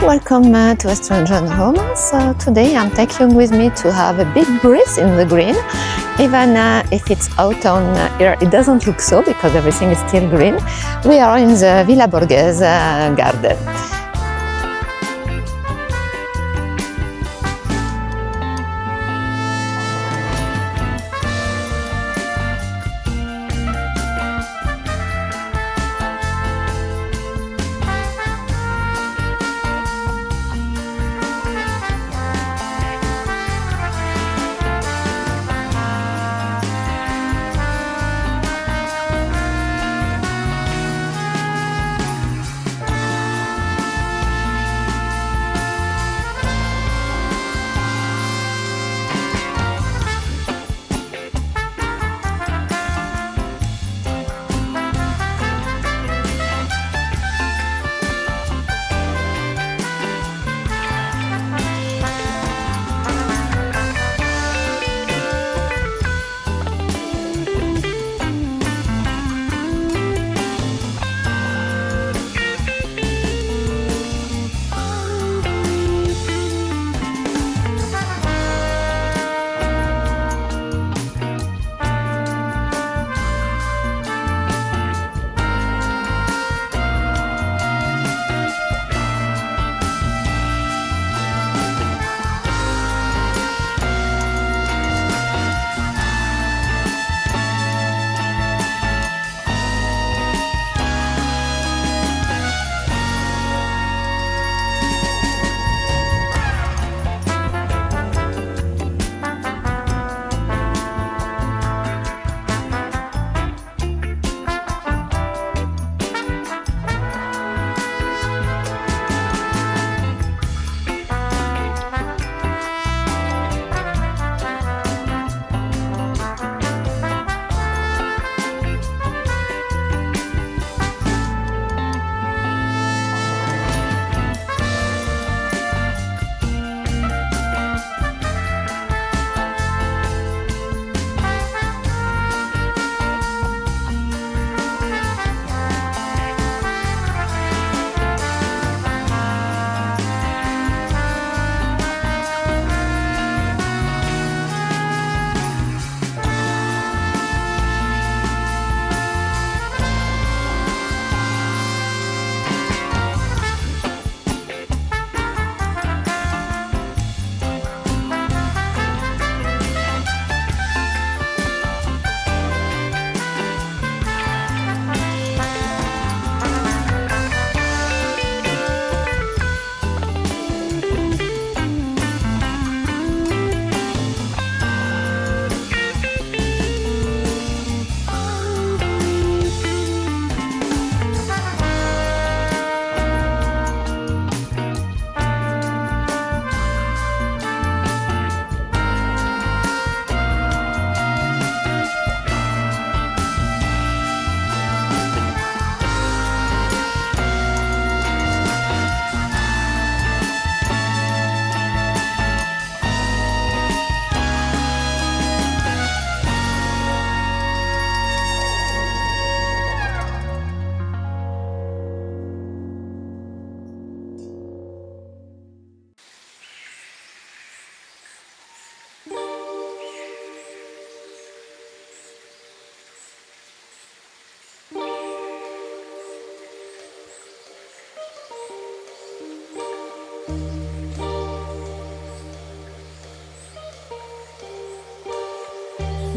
welcome to a stranger in Roma. So today I'm taking with me to have a big breeze in the green. Even if it's autumn here, it doesn't look so because everything is still green. We are in the Villa Borghese garden.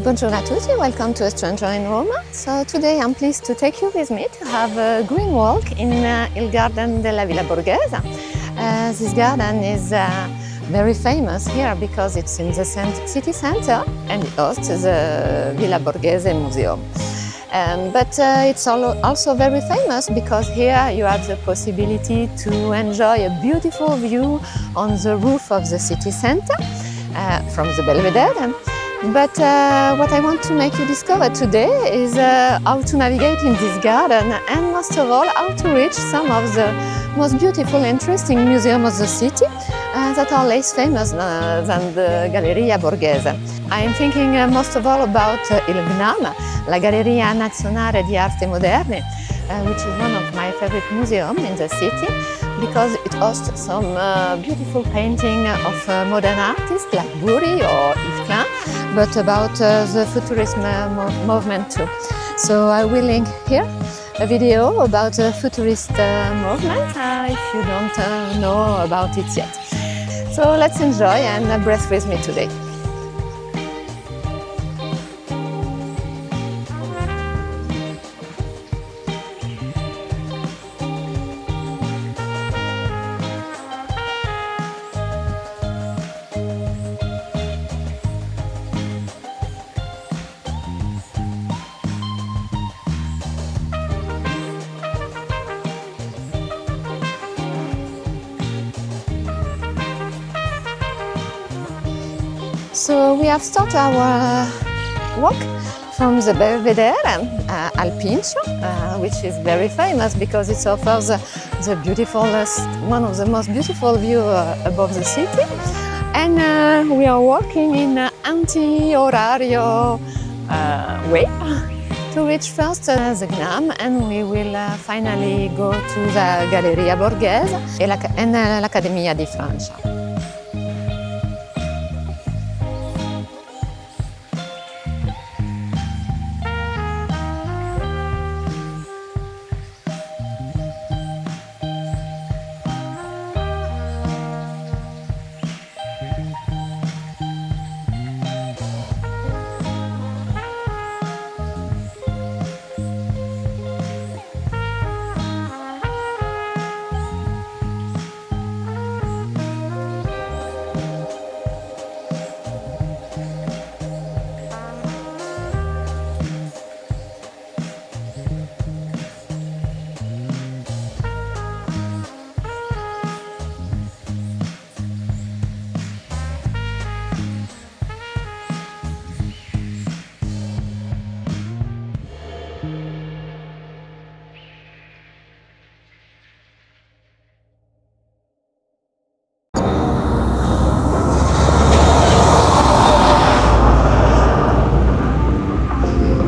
Buongiorno a tutti, welcome to a stranger in Roma. So today I'm pleased to take you with me to have a green walk in Il Garden della Villa Borghese. This garden is very famous here because it's in the city center and it hosts the Villa Borghese Museum. But it's also very famous because here you have the possibility to enjoy a beautiful view on the roof of the city center from the Belvedere. But what I want to make you discover today is how to navigate in this garden and most of all how to reach some of the most beautiful, interesting museums of the city that are less famous than the Galleria Borghese. I am thinking most of all about il GNAM, la Galleria Nazionale di Arte Moderne, which is one of my favorite museums in the city, because it hosts some beautiful painting of modern artists like Buri or Yves Klein, but about the futurism movement too. So I will link here a video about the futurist movement if you don't know about it yet. So let's enjoy and breathe with me today. So we have started our walk from the Belvedere al Pincio, which is very famous because it offers the beautiful, one of the most beautiful views above the city. And we are walking in anti-orario way to reach first the GNAM, and we will finally go to the Galleria Borghese and l'Accademia di Francia.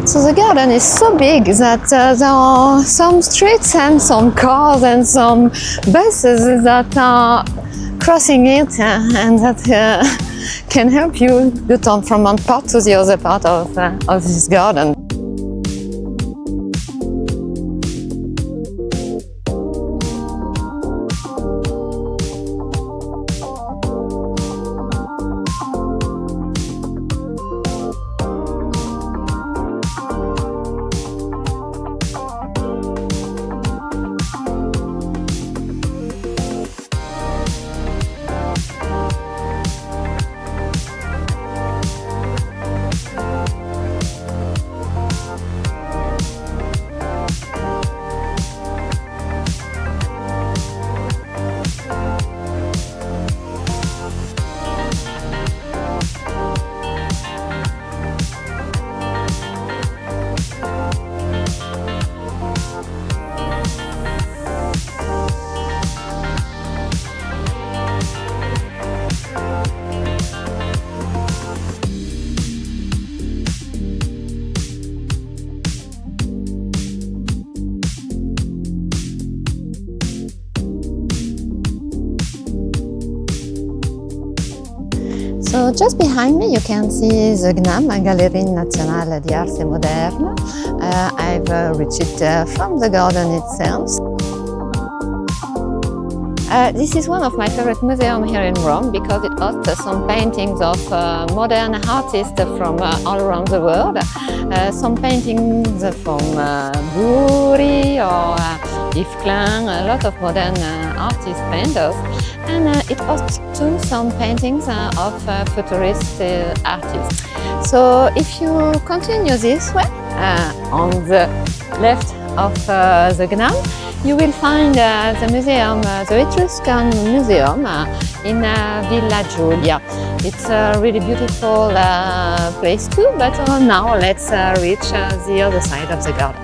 So the garden is so big that there are some streets and some cars and some buses that are crossing it and that can help you turn from one part to the other part of this garden. So just behind me you can see the GNAM, Galleria Nazionale di Arte Moderna. I've reached it from the garden itself. This is one of my favorite museums here in Rome because it hosts some paintings of modern artists from all around the world. Some paintings from Buri or Yves Klein, a lot of modern artist painters. And it hosts too some paintings of futurist artists. So if you continue this way, on the left of the GNAM, you will find the museum, the Etruscan Museum in Villa Giulia. It's a really beautiful place too, but now let's reach the other side of the garden.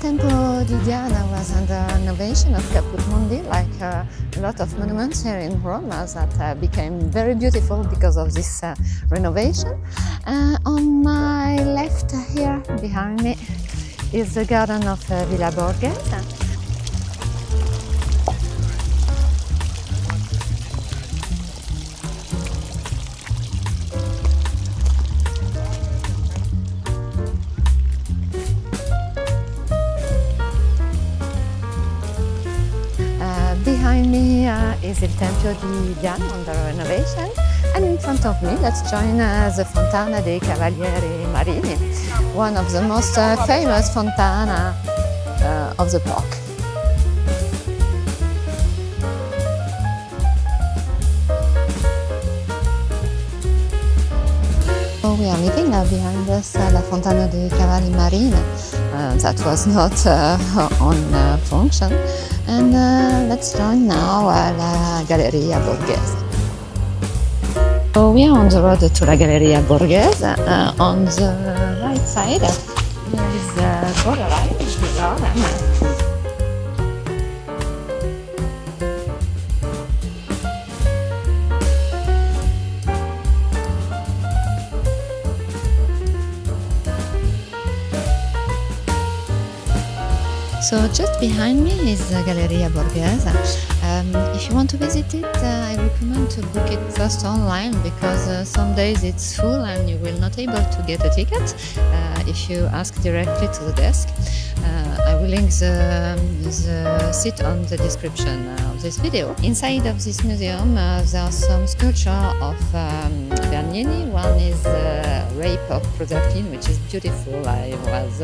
Tempo di Diana was under renovation of Caput Mundi, like a lot of monuments here in Roma that became very beautiful because of this renovation. On my left here, behind me, is the garden of Villa Borghese. Behind me is il Tempio di Diana under renovation, and in front of me let's join the Fontana dei Cavalieri Marini, one of the most famous fontana of the park. So we are leaving behind us La Fontana dei Cavalli Marini, that was not on function. And let's join now la Galleria Borghese. So we are on the road to la Galleria Borghese. On the right side there is the borderline, the garden. So just behind me is Galleria Borghese. If you want to visit it, I recommend to book it first online because some days it's full and you will not able to get a ticket if you ask directly to the desk. I will link the site on the description of this video. Inside of this museum there are some sculptures of Bernini. One is Rape of Proserpine, which is beautiful. I was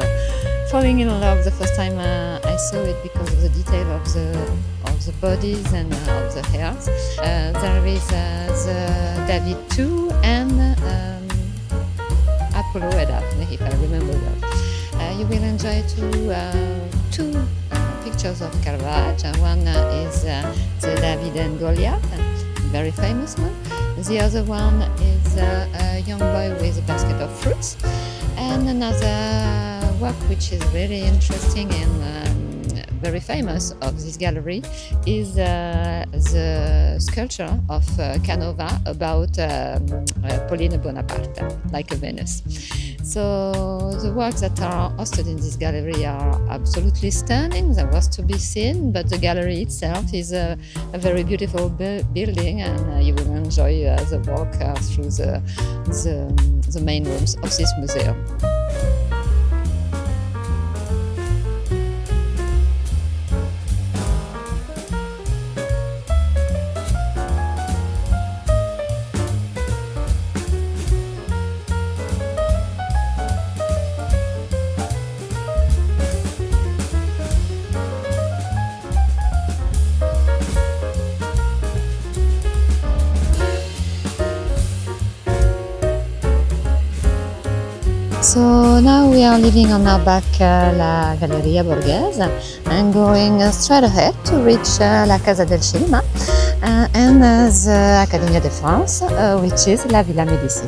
falling in love the first time I saw it because of the detail of the bodies and of the hairs. There is the David II and Apollo and Daphne, if I remember well. You will enjoy two pictures of Caravaggio. One is the David and Goliath, very famous one. The other one is a young boy with a basket of fruits. And another work which is really interesting and very famous of this gallery is the sculpture of Canova about Pauline Bonaparte, like a Venus. So the works that are hosted in this gallery are absolutely stunning. There was to be seen, but the gallery itself is a very beautiful building, and you will enjoy the walk through the main rooms of this museum. So now we are leaving on our back la Galleria Borghese and going straight ahead to reach la Casa del Cinema and the Accademia de France, which is la Villa Medici.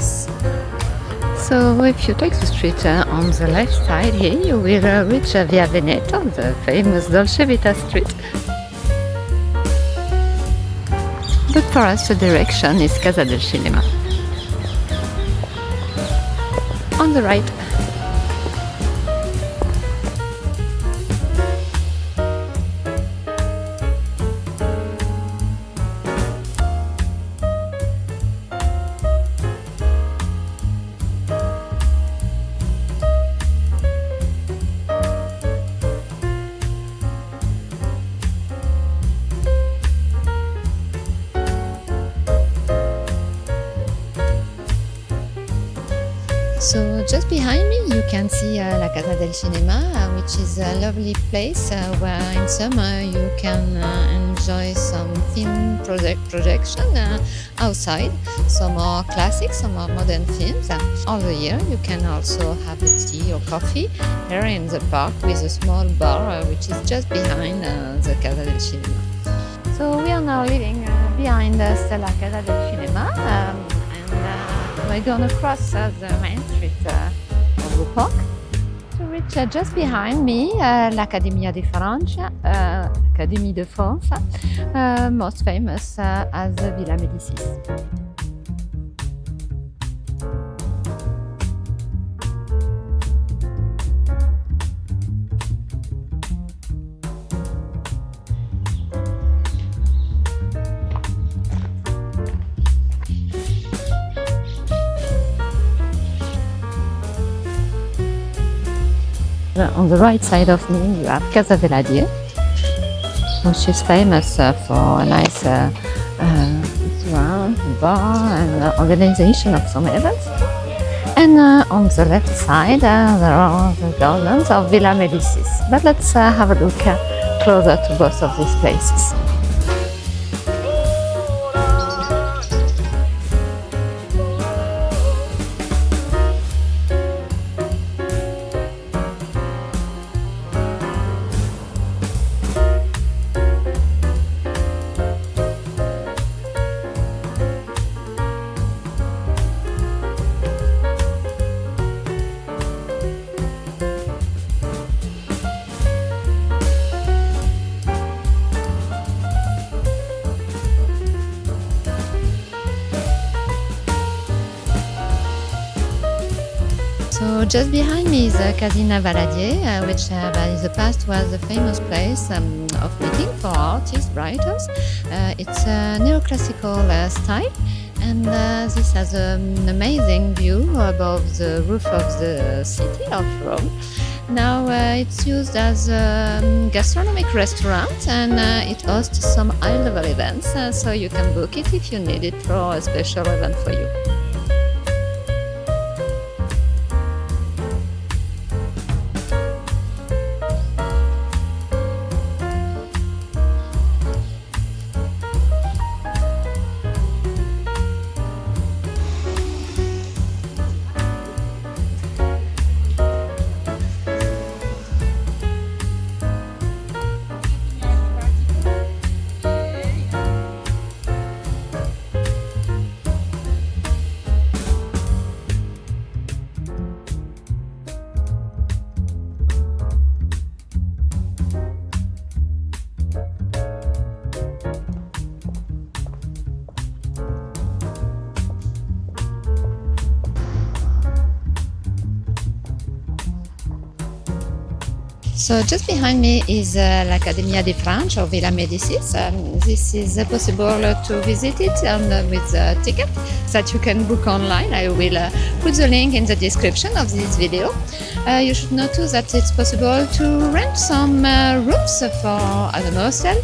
So if you take the street on the left side here, you will reach Via Veneto, the famous Dolce Vita street. But for us the direction is Casa del Cinema. On the right. So just behind me you can see la Casa del Cinema, which is a lovely place where in summer you can enjoy some film projection outside, some more classic, some more modern films. All the year you can also have a tea or coffee here in the park with a small bar which is just behind the Casa del Cinema. So we are now living behind us la Casa del Cinema. We're going to cross the main street of the park to reach just behind me l'Accademia di Francia, Académie de France, most famous as Villa Medici. On the right side of me you have Casa Valadier, which is famous for a nice restaurant, bar and organization of some events. And on the left side there are the gardens of Villa Medici. But let's have a look closer to both of these places. So just behind me is Casina Valadier, which in the past was a famous place of meeting for artists, writers. It's a neoclassical style, and this has an amazing view above the roof of the city of Rome. Now it's used as a gastronomic restaurant, and it hosts some high-level events, so you can book it if you need it for a special event for you. So just behind me is l'Accademia di Francia or Villa Medici. This is possible to visit it with a ticket that you can book online. I will put the link in the description of this video. You should know too that it's possible to rent some rooms as an hostel.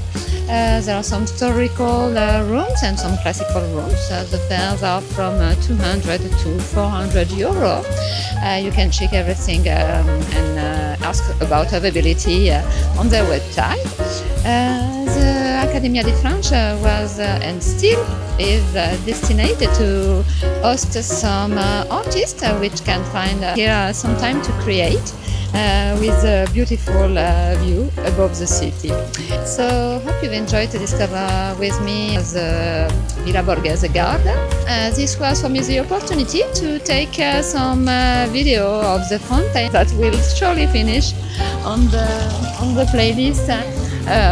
There are some historical rooms and some classical rooms. The fares are from 200 to 400 euro. You can check everything and ask about availability on their website. The Accademia di Francia was and still is destined to host some artists which can find here some time to create with a beautiful view above the city. So hope you've enjoyed to discover with me the Villa Borghese garden. This was for me the opportunity to take some video of the fountain that will surely finish on the playlist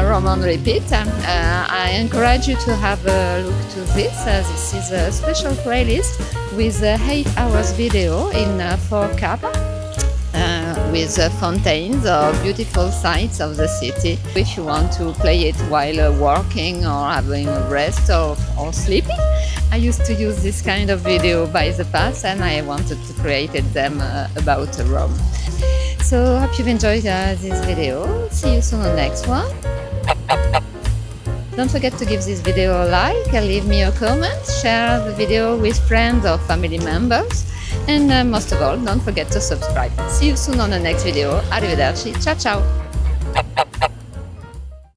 Roma on repeat. I encourage you to have a look to this. This is a special playlist with 8 hours video in 4K. With fountains or beautiful sights of the city. If you want to play it while working or having a rest or sleeping, I used to use this kind of video by the past, and I wanted to create them about Rome. So hope you've enjoyed this video. See you soon on the next one. Don't forget to give this video a like, leave me a comment, share the video with friends or family members. And most of all, don't forget to subscribe. See you soon on the next video. Arrivederci. Ciao ciao.